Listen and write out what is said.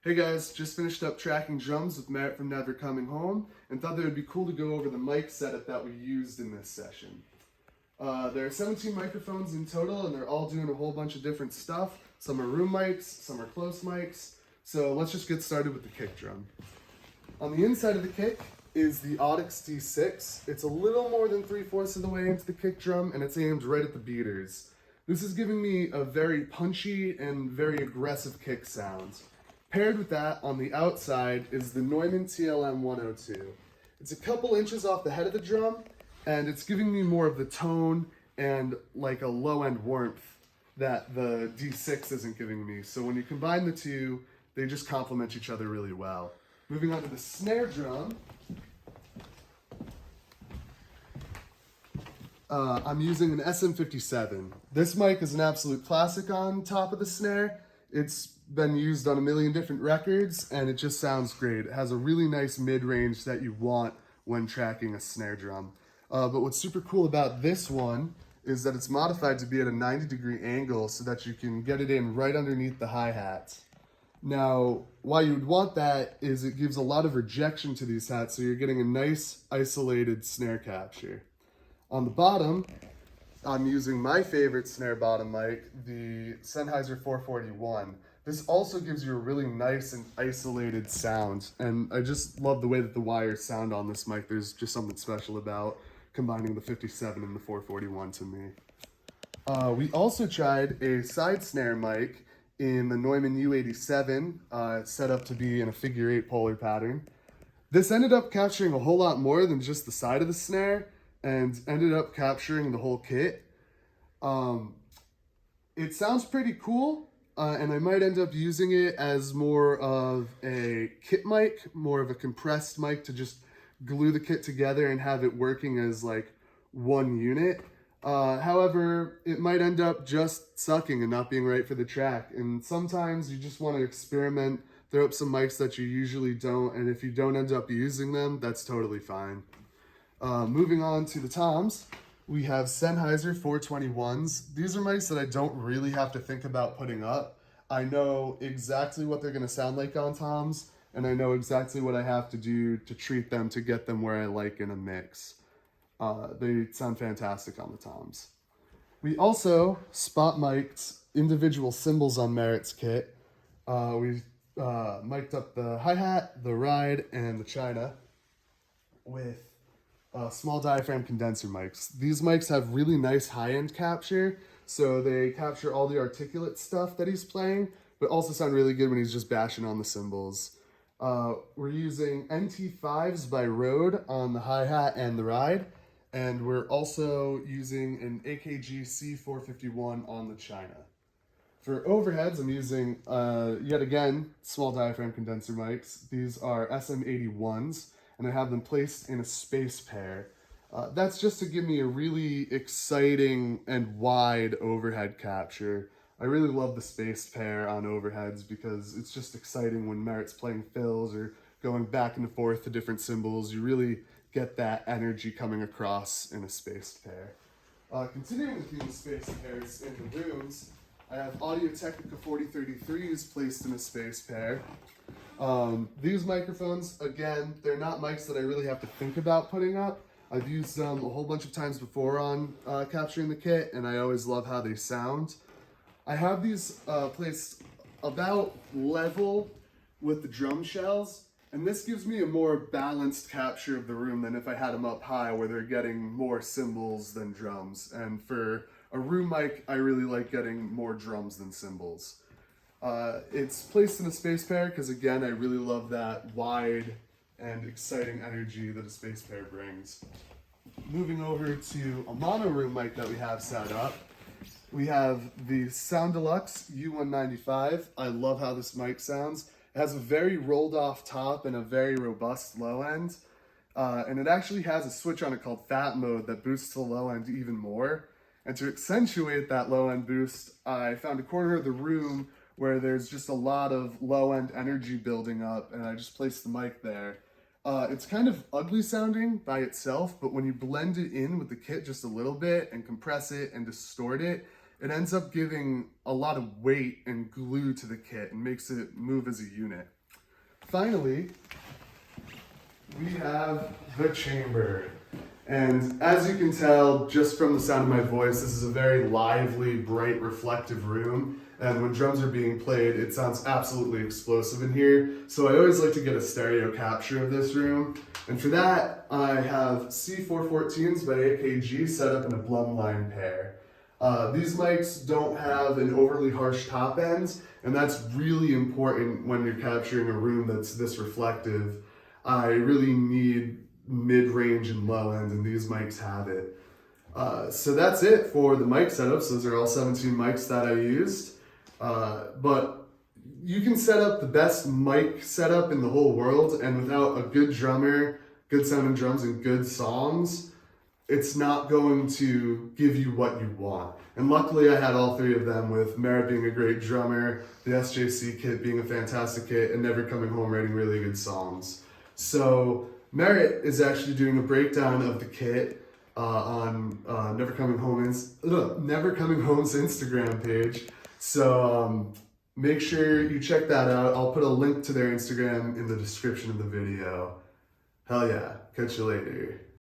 Hey guys, just finished up tracking drums with Merritt from Never Coming Home and thought that it would be cool to go over the mic setup that we used in this session. There are 17 microphones in total and they're all doing a whole bunch of different stuff. Some are room mics, some are close mics. So let's just get started with the kick drum. On the inside of the kick is the Audix D6. It's a little more than 3/4 of the way into the kick drum and it's aimed right at the beaters. This is giving me a very punchy and very aggressive kick sound. Paired with that, on the outside, is the Neumann TLM 102. It's a couple inches off the head of the drum, and it's giving me more of the tone and like a low-end warmth that the D6 isn't giving me. So when you combine the two, they just complement each other really well. Moving on to the snare drum, I'm using an SM57. This mic is an absolute classic on top of the snare. It's been used on a million different records and it just sounds great. It has a really nice mid-range that you want when tracking a snare drum. But what's super cool about this one is that it's modified to be at a 90-degree angle so that you can get it in right underneath the hi-hat. Now, why you would want that is it gives a lot of rejection to these hats, so you're getting a nice isolated snare capture. On the bottom, I'm using my favorite snare bottom mic, the Sennheiser 441. This also gives you a really nice and isolated sound, and I just love the way that the wires sound on this mic. There's just something special about combining the 57 and the 441 to me. We also tried a side snare mic in the Neumann U87, set up to be in a figure 8 polar pattern. This ended up capturing a whole lot more than just the side of the snare, and ended up capturing the whole kit. It sounds pretty cool, and I might end up using it as more of a kit mic, more of a compressed mic to just glue the kit together and have it working as like one unit. However, it might end up just sucking and not being right for the track. And sometimes you just want to experiment, throw up some mics that you usually don't, and if you don't end up using them, that's totally fine. Moving on to the toms, we have Sennheiser 421s. These are mics that I don't really have to think about putting up. I know exactly what they're going to sound like on toms, and I know exactly what I have to do to treat them to get them where I like in a mix. They sound fantastic on the toms. We also spot mic'd individual cymbals on Merritt's kit. We mic'd up the hi-hat, the ride, and the china with small diaphragm condenser mics. These mics have really nice high-end capture, so they capture all the articulate stuff that he's playing, but also sound really good when he's just bashing on the cymbals. We're using NT5s by Rode on the hi-hat and the ride, and we're also using an AKG C451 on the china. For overheads, I'm using, yet again, small diaphragm condenser mics. These are SM81s. And I have them placed in a space pair. That's just to give me a really exciting and wide overhead capture. I really love the space pair on overheads because it's just exciting when Merritt's playing fills or going back and forth to different cymbals. You really get that energy coming across in a spaced pair. Continuing with these space pairs in the rooms, I have Audio Technica 4033s placed in a space pair. These microphones, again, they're not mics that I really have to think about putting up. I've used them a whole bunch of times before on capturing the kit, and I always love how they sound. I have these placed about level with the drum shells, and this gives me a more balanced capture of the room than if I had them up high where they're getting more cymbals than drums. And for a room mic, I really like getting more drums than cymbals. It's placed in a space pair because, again, I really love that wide and exciting energy that a space pair brings. Moving over to a mono room mic that we have set up, we have the Soundelux U195. I love how this mic sounds. It has a very rolled off top and a very robust low end. And it actually has a switch on it called Fat Mode that boosts the low end even more. And to accentuate that low end boost, I found a corner of the room where there's just a lot of low-end energy building up, and I just placed the mic there. It's kind of ugly sounding by itself, but when you blend it in with the kit just a little bit and compress it and distort it, it ends up giving a lot of weight and glue to the kit and makes it move as a unit. Finally, we have the chamber. And as you can tell, just from the sound of my voice, this is a very lively, bright, reflective room. And when drums are being played, it sounds absolutely explosive in here. So I always like to get a stereo capture of this room. And for that, I have C414s by AKG set up in a Blumline pair. These mics don't have an overly harsh top end, and that's really important when you're capturing a room that's this reflective. I really need mid-range and low end, and these mics have it. So that's it for the mic setups. Those are all 17 mics that I used. But you can set up the best mic setup in the whole world, and without a good drummer, good sounding drums, and good songs, it's not going to give you what you want. And luckily I had all three of them, with Merritt being a great drummer, the SJC kit being a fantastic kit, and Never Coming Home writing really good songs. So Merritt is actually doing a breakdown of the kit on Never Coming Home's Instagram page. So make sure you check that out. I'll put a link to their Instagram in the description of the video. Hell yeah, catch you later.